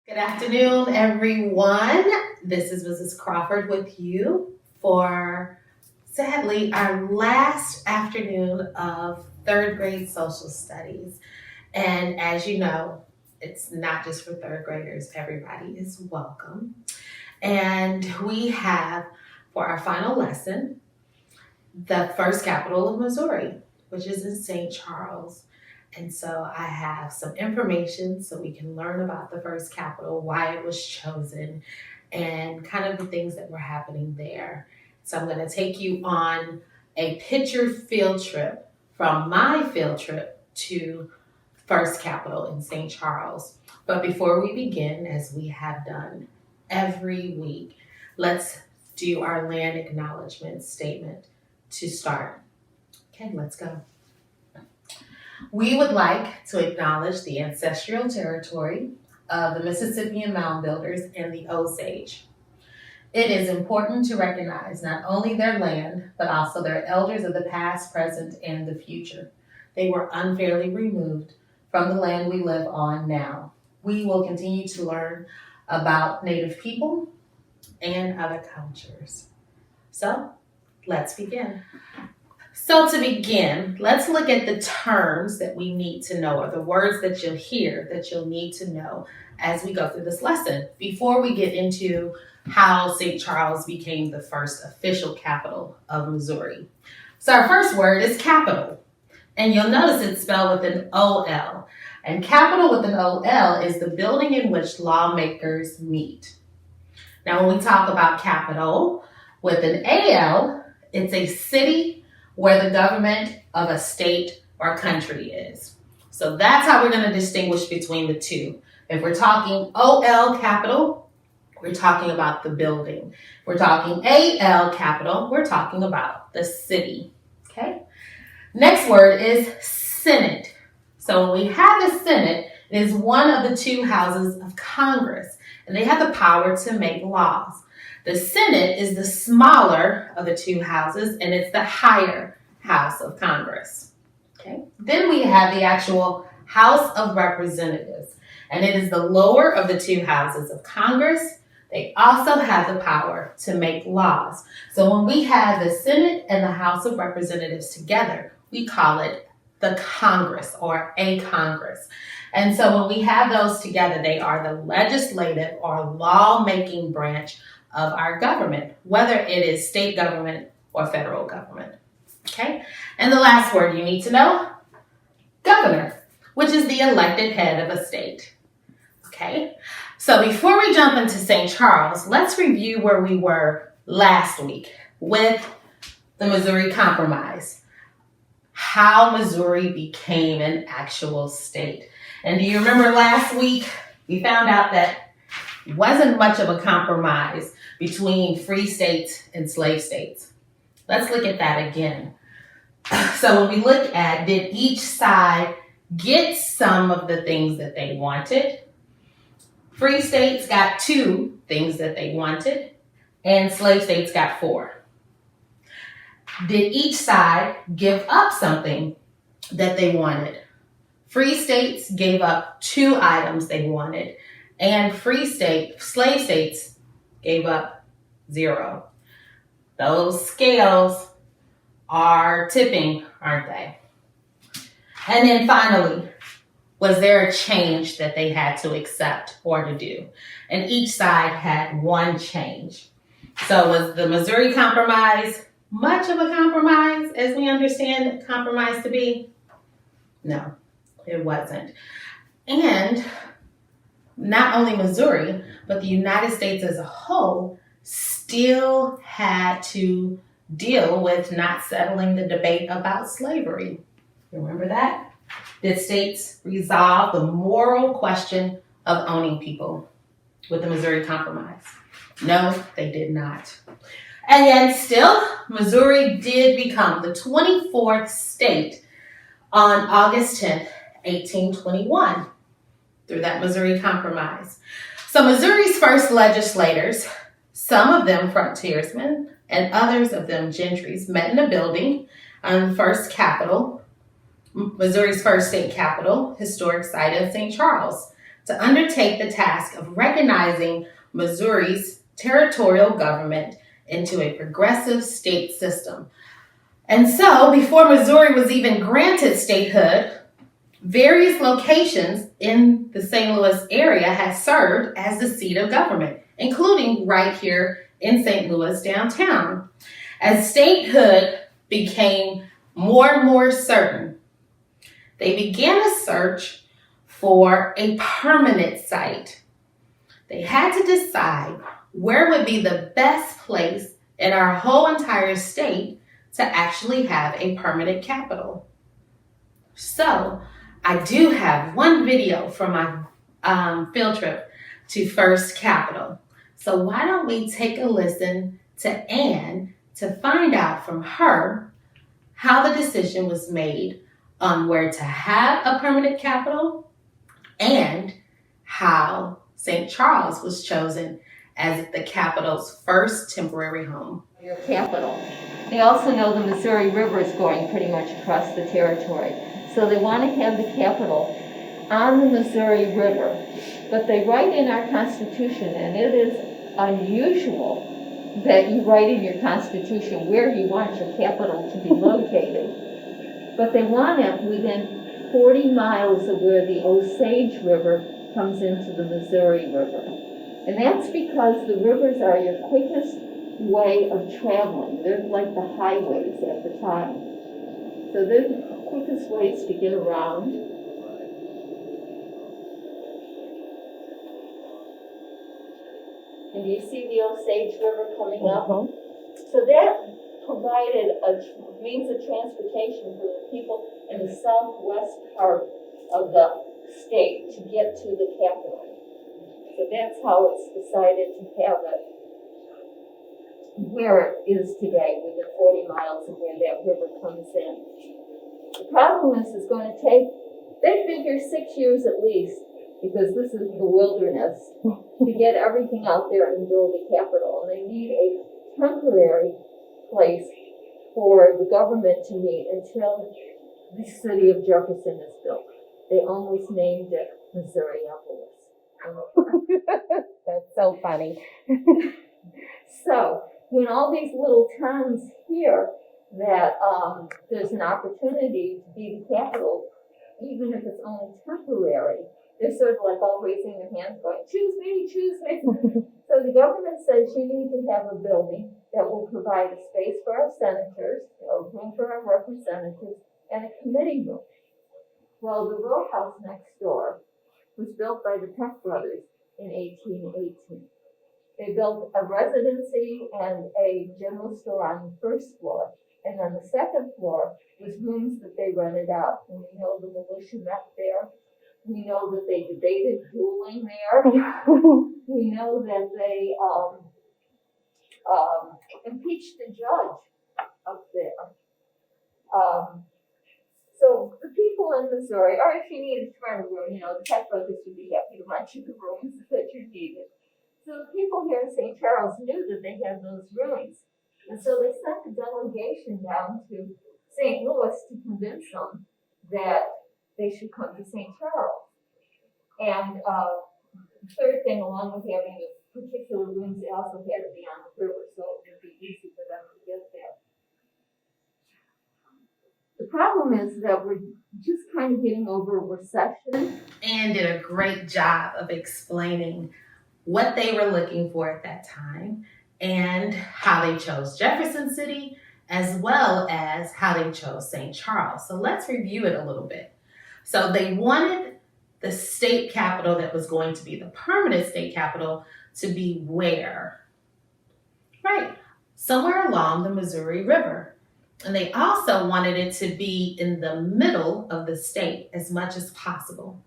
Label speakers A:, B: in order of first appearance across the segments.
A: Good afternoon, everyone. This is Mrs. Crawford with you for, sadly, our last afternoon of third grade social studies. And as you know, it's not just for third graders, everybody is welcome. And we have, for our final lesson, the first capital of Missouri, which is in St. Charles. And so I have some information so we can learn about the first capital, why it was chosen, and kind of the things that were happening there. So I'm going to take you on a picture field trip from my field trip to First Capital in St. Charles. But before we begin, as we have done every week, let's do our land acknowledgement statement to start. Okay, let's go. We would like to acknowledge the ancestral territory of the Mississippian Mound Builders and the Osage. It is important to recognize not only their land, but also their elders of the past, present, and the future. They were unfairly removed from the land we live on now. We will continue to learn about Native people and other cultures. So, let's begin. So to begin, let's look at the terms that we need to know, or the words that you'll hear that you'll need to know as we go through this lesson before we get into how St. Charles became the first official capital of Missouri. So our first word is capital, and you'll notice it's spelled with an O-L. And capital with an O-L is the building in which lawmakers meet. Now when we talk about capital with an A-L, it's a city where the government of a state or country is. So that's how we're going to distinguish between the two. If we're talking OL capital, we're talking about the building. If we're talking AL capital, we're talking about the city. Okay? Next word is Senate. So when we have the Senate, it is one of the two houses of Congress, and they have the power to make laws. The Senate is the smaller of the two houses, and it's the higher house of Congress. Okay. Then we have the actual House of Representatives, and it is the lower of the two houses of Congress. They also have the power to make laws. So when we have the Senate and the House of Representatives together, we call it the Congress or a Congress. And so when we have those together, they are the legislative or lawmaking branch of our government, whether it is state government or federal government. Okay? And the last word you need to know, governor, which is the elected head of a state. Okay? So before we jump into St. Charles, let's review where we were last week with the Missouri Compromise, how Missouri became an actual state. And do you remember last week, we found out that it wasn't much of a compromise between free states and slave states. Let's look at that again. So when we look at, did each side get some of the things that they wanted? Free states got 2 things that they wanted, and slave states got 4. Did each side give up something that they wanted? Free states gave up 2 items they wanted, and slave states gave up 0. Those scales are tipping, aren't they? And then finally, was there a change that they had to accept or to do? And each side had 1 change. So was the Missouri Compromise much of a compromise as we understand compromise to be? No, it wasn't. And not only Missouri, but the United States as a whole still had to deal with not settling the debate about slavery. Remember that? Did states resolve the moral question of owning people with the Missouri Compromise? No, they did not. And yet still, Missouri did become the 24th state on August 10th, 1821, through that Missouri Compromise. So Missouri's first legislators, some of them frontiersmen and others of them gentries, met in a building on the first Capitol, Missouri's first state capital, historic site of St. Charles. to undertake the task of recognizing Missouri's territorial government into a progressive state system. And so, before Missouri was even granted statehood, various locations in the St. Louis area had served as the seat of government, including right here in St. Louis downtown. As statehood became more and more certain, they began a search for a permanent site. They had to decide where would be the best place in our whole entire state to actually have a permanent capital. So I do have one video from my field trip to First Capital. So why don't we take a listen to Anne to find out from her how the decision was made on where to have a permanent capital and how St. Charles was chosen as the capital's first temporary home.
B: Your capital. They also know the Missouri River is going pretty much across the territory. So they want to have the capital on the Missouri River. But they write in our Constitution, and it is unusual that you write in your Constitution where you want your capital to be located. But they want it within 40 miles of where the Osage River comes into the Missouri River. And that's because the rivers are your quickest way of traveling. They're like the highways at the time. So they're the quickest ways to get around. And you see the Osage River coming up? So that provided a means of transportation for the people in the southwest part of the state to get to the capital. So that's how it's decided to have it where it is today, within 40 miles of where that river comes in. The problem is it's going to take, they figure 6 years at least, because this is the wilderness, to get everything out there and build a capital. And they need a temporary place for the government to meet until the city of Jefferson is built. They almost named it Missouriopolis.
C: That's so funny.
B: So when all these little towns hear that there's an opportunity to be the capital, even if it's only temporary, they're sort of like all raising their hands going, choose me, choose me. So the government says you need to have a building that will provide a space for our senators, a room for our representatives, and a committee room. Well, the row house next door was built by the Peck brothers in 1818. They built a residency and a general store on the first floor. And on the second floor was rooms that they rented out. And we know the militia met there. We know that they debated dueling there. We know that they impeached the judge up there. So the people in Missouri, or if you needed to rent a room, the Peck brothers would be happy to rent you the rooms that you needed. So the people here in St. Charles knew that they had those rooms. And so they sent a delegation down to St. Louis to convince them that they should come to St. Charles. And the third thing, along with having the particular rooms, they also had to be on the river, so it would be easy for them to get there. The problem is that we're just kind of getting over a recession.
A: Anne did a great job of explaining what they were looking for at that time and how they chose Jefferson City, as well as how they chose St. Charles. So let's review it a little bit. So they wanted the state capital that was going to be the permanent state capital to be where? Right, somewhere along the Missouri River. And they also wanted it to be in the middle of the state as much as possible.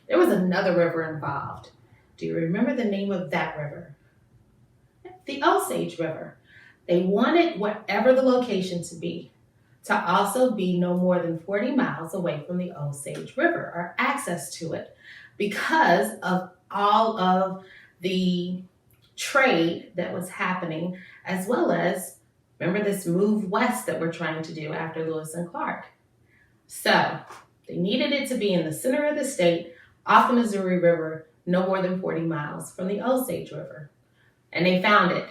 A: There was another river involved. Do you remember the name of that river? The Osage River. They wanted whatever the location to be to also be no more than 40 miles away from the Osage River, or access to it, because of all of the trade that was happening, as well as, remember this move west that we're trying to do after Lewis and Clark. So they needed it to be in the center of the state, off the Missouri River, no more than 40 miles from the Osage River. And they found it.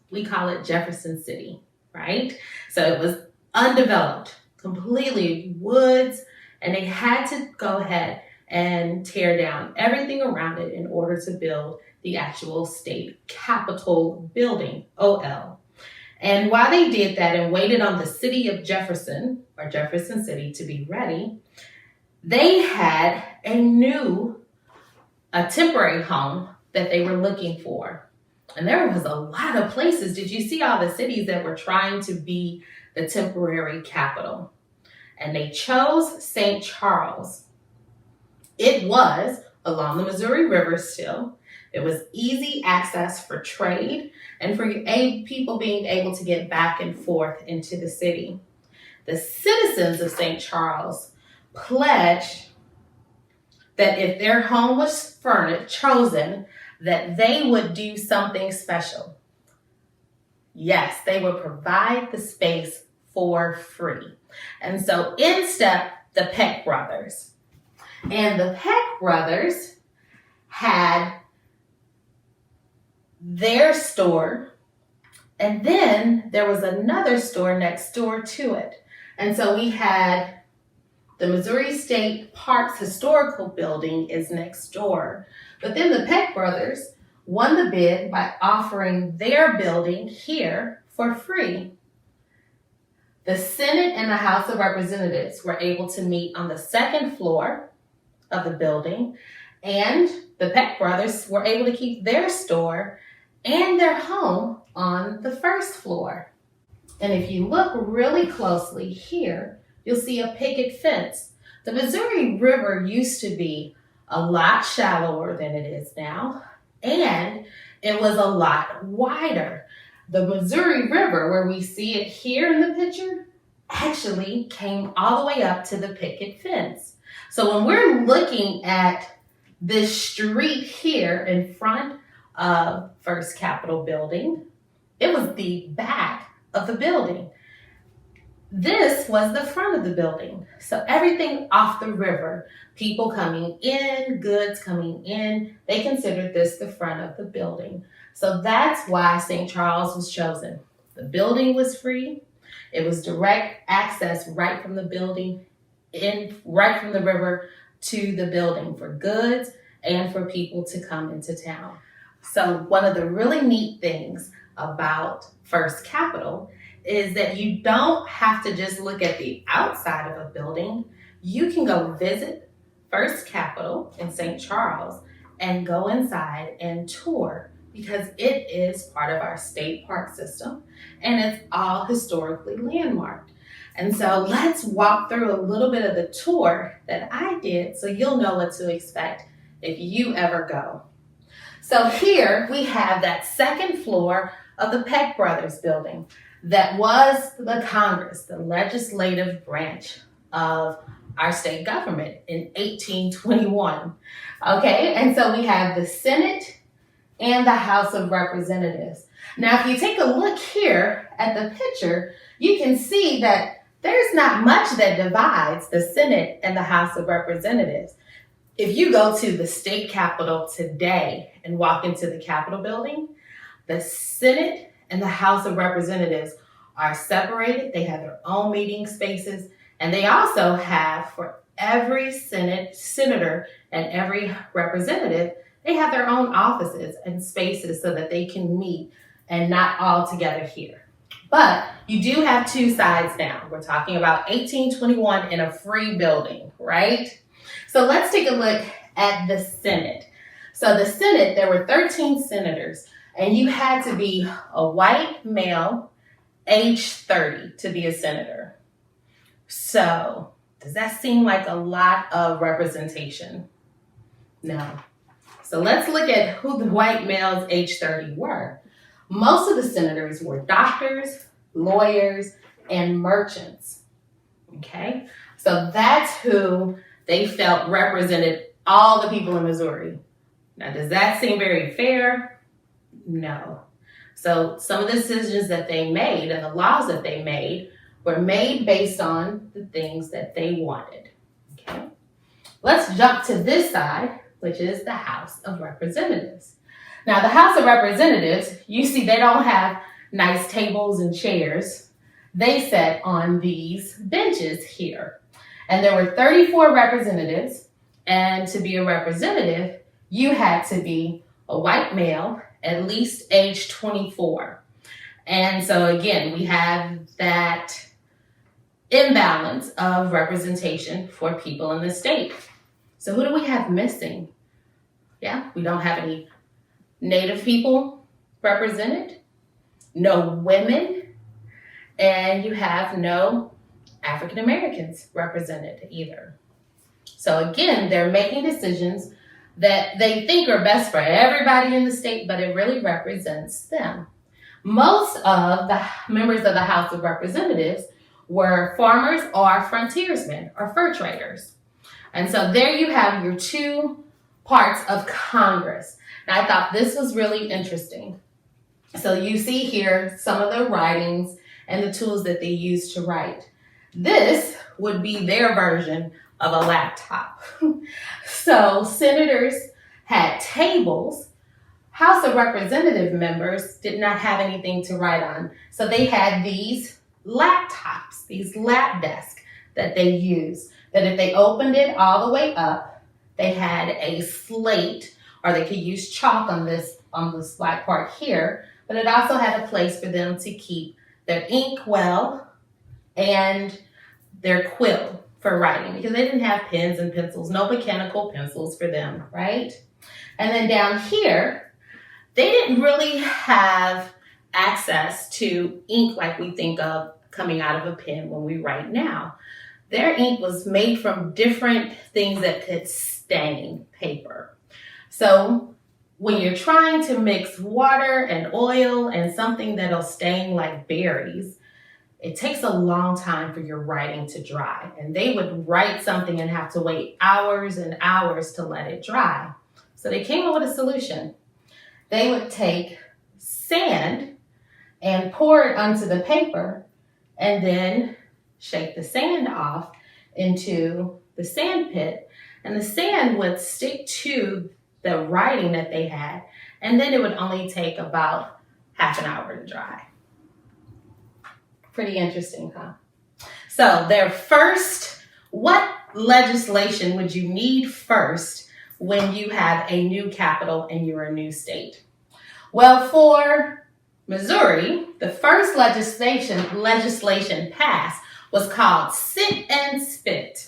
A: We call it Jefferson City, right? So it was undeveloped, completely woods, and they had to go ahead and tear down everything around it in order to build the actual state capitol building, OL. And while they did that and waited on the city of Jefferson, or Jefferson City, to be ready, they had a temporary home that they were looking for. And there was a lot of places. Did you see all the cities that were trying to be the temporary capital? And they chose St. Charles. It was along the Missouri River still. It was easy access for trade and for people being able to get back and forth into the city. The citizens of St. Charles pledged that if their home was chosen, that they would do something special. Yes, they would provide the space for free. And so in stepped the Peck brothers. And the Peck brothers had their store, and then there was another store next door to it. And so we had the Missouri State Parks Historical Building is next door. But then the Peck brothers won the bid by offering their building here for free. The Senate and the House of Representatives were able to meet on the second floor of the building, and the Peck brothers were able to keep their store and their home on the first floor. And if you look really closely here, you'll see a picket fence. The Missouri River used to be a lot shallower than it is now, and it was a lot wider. The Missouri River, where we see it here in the picture, actually came all the way up to the picket fence. So when we're looking at this street here in front of First Capitol Building, it was the back of the building. This was the front of the building. So everything off the river, people coming in, goods coming in, they considered this the front of the building. So that's why St. Charles was chosen. The building was free. It was direct access right from the building, right from the river to the building for goods and for people to come into town. So one of the really neat things about First Capitol is that you don't have to just look at the outside of a building. You can go visit First Capitol in St. Charles and go inside and tour, because it is part of our state park system and it's all historically landmarked. And so let's walk through a little bit of the tour that I did so you'll know what to expect if you ever go. So here we have that second floor of the Peck Brothers building that was the Congress, the legislative branch of our state government in 1821. Okay, and so we have the Senate and the House of Representatives. Now, if you take a look here at the picture, you can see that there's not much that divides the Senate and the House of Representatives. If you go to the state capitol today and walk into the Capitol building, the Senate and the House of Representatives are separated. They have their own meeting spaces, and they also have, for every senator and every representative, they have their own offices and spaces so that they can meet and not all together here. But you do have two sides now. We're talking about 1821 in a free building, right? So let's take a look at the Senate. So the Senate, there were 13 senators, and you had to be a white male, age 30 to be a senator. So does that seem like a lot of representation? No. So let's look at who the white males age 30 were. Most of the senators were doctors, lawyers, and merchants. Okay? So that's who they felt represented all the people in Missouri. Now, does that seem very fair? No. So some of the decisions that they made and the laws that they made were made based on the things that they wanted. Okay? Let's jump to this side which is the House of Representatives. Now, the House of Representatives, you see they don't have nice tables and chairs. They sat on these benches here. And there were 34 representatives. And to be a representative, you had to be a white male, at least age 24. And so again, we have that imbalance of representation for people in the state. So who do we have missing? Yeah, we don't have any Native people represented, no women, and you have no African Americans represented either. So again, they're making decisions that they think are best for everybody in the state, but it really represents them. Most of the members of the House of Representatives were farmers or frontiersmen or fur traders. And so there you have your two parts of Congress. And I thought this was really interesting. So you see here some of the writings and the tools that they use to write. This would be their version of a laptop. So senators had tables. House of Representative members did not have anything to write on. So they had these laptops, these lap desks that they used, that if they opened it all the way up, they had a slate, or they could use chalk on this black part here, but it also had a place for them to keep their ink well and their quill for writing, because they didn't have pens and pencils, no mechanical pencils for them, right? And then down here, they didn't really have access to ink like we think of coming out of a pen when we write now. Their ink was made from different things that could stain paper. So when you're trying to mix water and oil and something that'll stain like berries, it takes a long time for your writing to dry. And they would write something and have to wait hours and hours to let it dry. So they came up with a solution. They would take sand and pour it onto the paper and then shake the sand off into the sand pit. And the sand would stick to the writing that they had. And then it would only take about half an hour to dry. Pretty interesting, huh? So their first, what legislation would you need first when you have a new capital and you're a new state? Well, for Missouri, the first legislation passed was called Sit and Spit.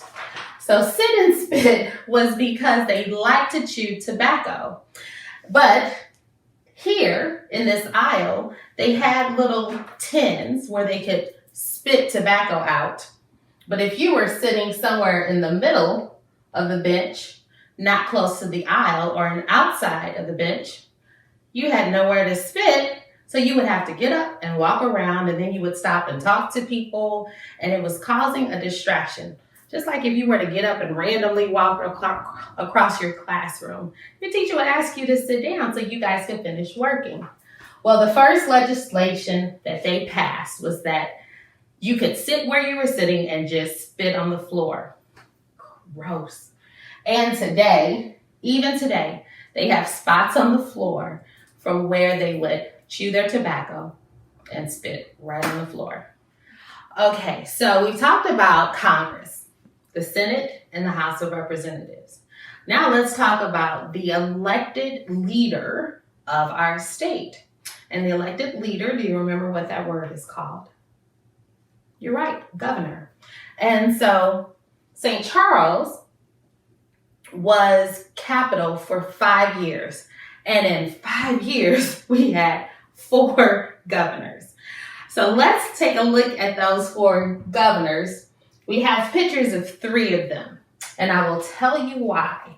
A: So sit and spit was because they liked to chew tobacco. But here in this aisle, they had little tins where they could spit tobacco out. But if you were sitting somewhere in the middle of the bench, not close to the aisle or an outside of the bench, you had nowhere to spit. So you would have to get up and walk around, and then you would stop and talk to people, and it was causing a distraction. Just like if you were to get up and randomly walk across your classroom, your teacher would ask you to sit down so you guys could finish working. Well, the first legislation that they passed was that you could sit where you were sitting and just spit on the floor. Gross. And today, even today, they have spots on the floor from where they would chew their tobacco and spit right on the floor. Okay, so we talked about Congress, the Senate, and the House of Representatives. Now let's talk about the elected leader of our state. And the elected leader, do you remember what that word is called? You're right, governor. And so St. Charles was capital for 5 years. And in 5 years, we had 4 governors. So let's take a look at those 4 governors. We have pictures of 3 of them, and I will tell you why.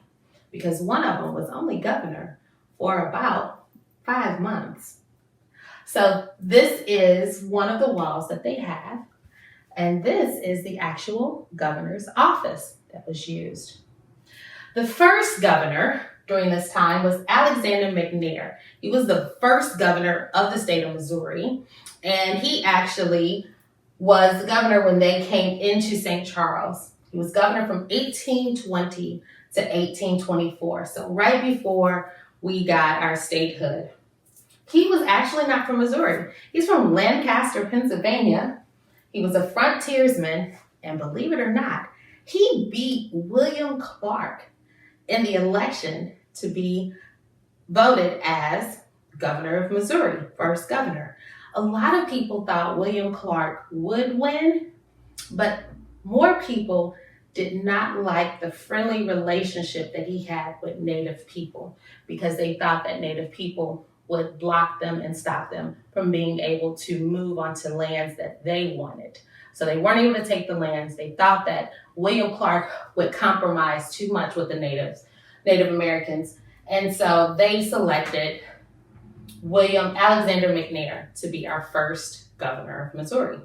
A: Because one of them was only governor for about 5 months. So this is one of the walls that they have, and this is the actual governor's office that was used. The first governor during this time was Alexander McNair. He was the first governor of the state of Missouri, and he actually was the governor when they came into St. Charles. He was governor from 1820 to to 1824. So right before we got our statehood. He was actually not from Missouri. He's from Lancaster, Pennsylvania. He was a frontiersman, and believe it or not, he beat William Clark in the election to be voted as governor of Missouri, first governor. A lot of people thought William Clark would win, but more people did not like the friendly relationship that he had with Native people because they thought that Native people would block them and stop them from being able to move onto lands that they wanted. So they weren't able to take the lands. They thought that William Clark would compromise too much with the Native Americans. And so they selected Alexander McNair to be our first governor of Missouri.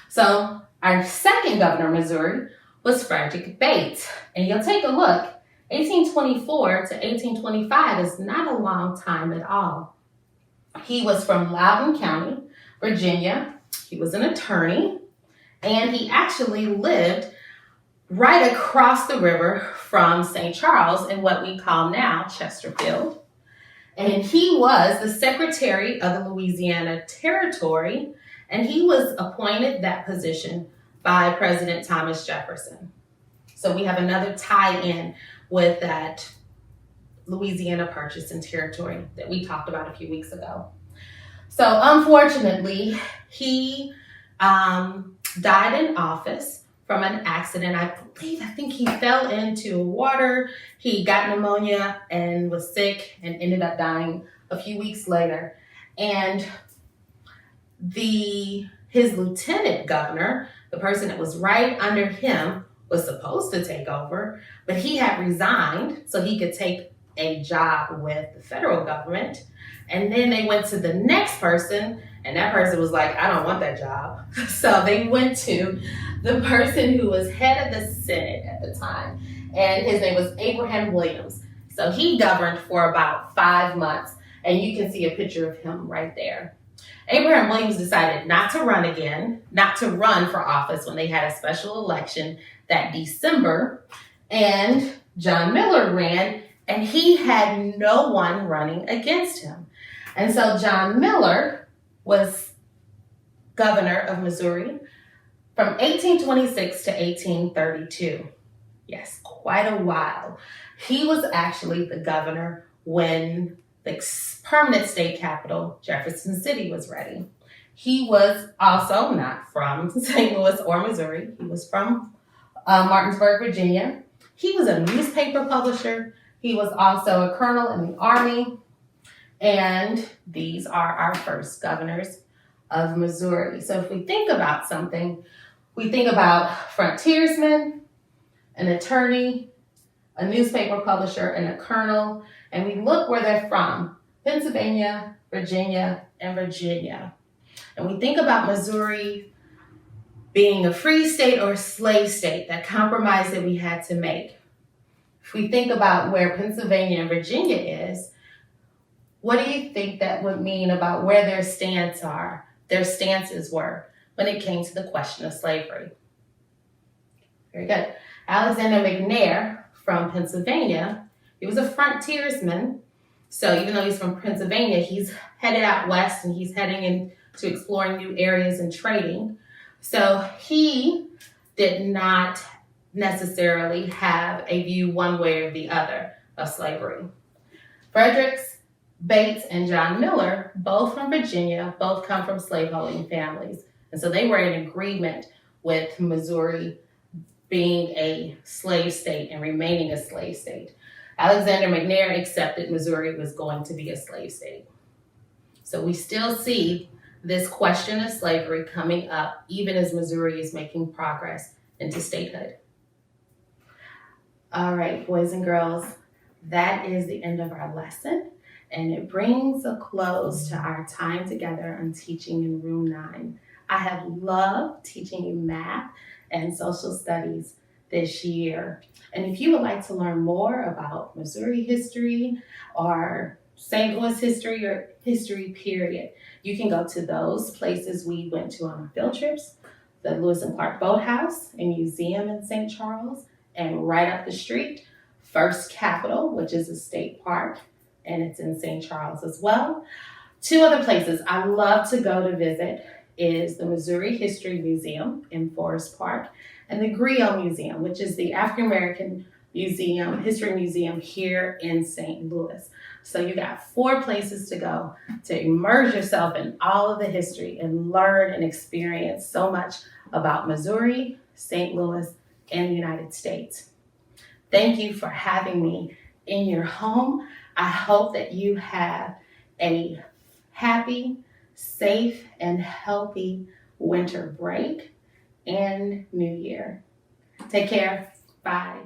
A: So our second governor of Missouri was Frederick Bates. And you'll take a look, 1824 to 1825 is not a long time at all. He was from Loudoun County, Virginia. He was an attorney, and he actually lived right across the river from St. Charles in what we call now Chesterfield. And he was the secretary of the Louisiana Territory, and he was appointed that position by President Thomas Jefferson. So we have another tie-in with that Louisiana Purchase and Territory that we talked about a few weeks ago. So unfortunately, he died in office from an accident. I think he fell into water. He got pneumonia and was sick and ended up dying a few weeks later. And his lieutenant governor, the person that was right under him, was supposed to take over, but he had resigned so he could take a job with the federal government. And then they went to the next person, and that person was like, I don't want that job. So they went to the person who was head of the Senate at the time, and his name was Abraham Williams. So he governed for about 5 months, and you can see a picture of him right there. Abraham Williams decided not to run again, not to run for office when they had a special election that December, and John Miller ran, and he had no one running against him. And so John Miller was governor of Missouri from 1826 to 1832. Yes, quite a while. He was actually the governor when the permanent state capital, Jefferson City, was ready. He was also not from St. Louis or Missouri. He was from Martinsburg, Virginia. He was a newspaper publisher. He was also a colonel in the Army. And these are our first governors of Missouri. So if we think about something, we think about frontiersmen, an attorney, a newspaper publisher, and a colonel, and we look where they're from: Pennsylvania, Virginia, and Virginia. And we think about Missouri being a free state or a slave state, that compromise that we had to make. If we think about where Pennsylvania and Virginia is, what do you think that would mean about where their stances were when it came to the question of slavery? Very good. Alexander McNair from Pennsylvania, he was a frontiersman. So even though he's from Pennsylvania, he's headed out west and he's heading into exploring new areas and trading. So he did not necessarily have a view one way or the other of slavery. Frederick Bates and John Miller, both from Virginia, both come from slaveholding families. And so they were in agreement with Missouri being a slave state and remaining a slave state. Alexander McNair accepted Missouri was going to be a slave state. So we still see this question of slavery coming up even as Missouri is making progress into statehood. All right, boys and girls, that is the end of our lesson. And it brings a close to our time together on teaching in room 9. I have loved teaching you math and social studies this year. And if you would like to learn more about Missouri history or St. Louis history or history period, you can go to those places we went to on our field trips, the Lewis and Clark Boathouse and Museum in St. Charles, and right up the street First Capitol, which is a state park, and it's in St. Charles as well. Two other places I love to go to visit is the Missouri History Museum in Forest Park and the Griot Museum, which is the African American history museum here in St. Louis. So you got 4 places to go to immerse yourself in all of the history and learn and experience so much about Missouri, St. Louis, and the United States. Thank you for having me in your home. I hope that you have a happy, safe, and healthy winter break and New Year. Take care. Bye.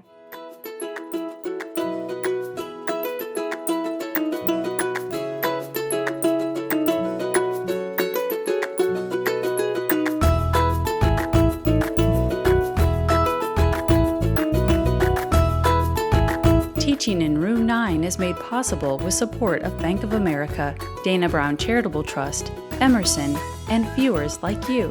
C: Teaching in Room 9 is made possible with support of Bank of America, Dana Brown Charitable Trust, Emerson, and viewers like you.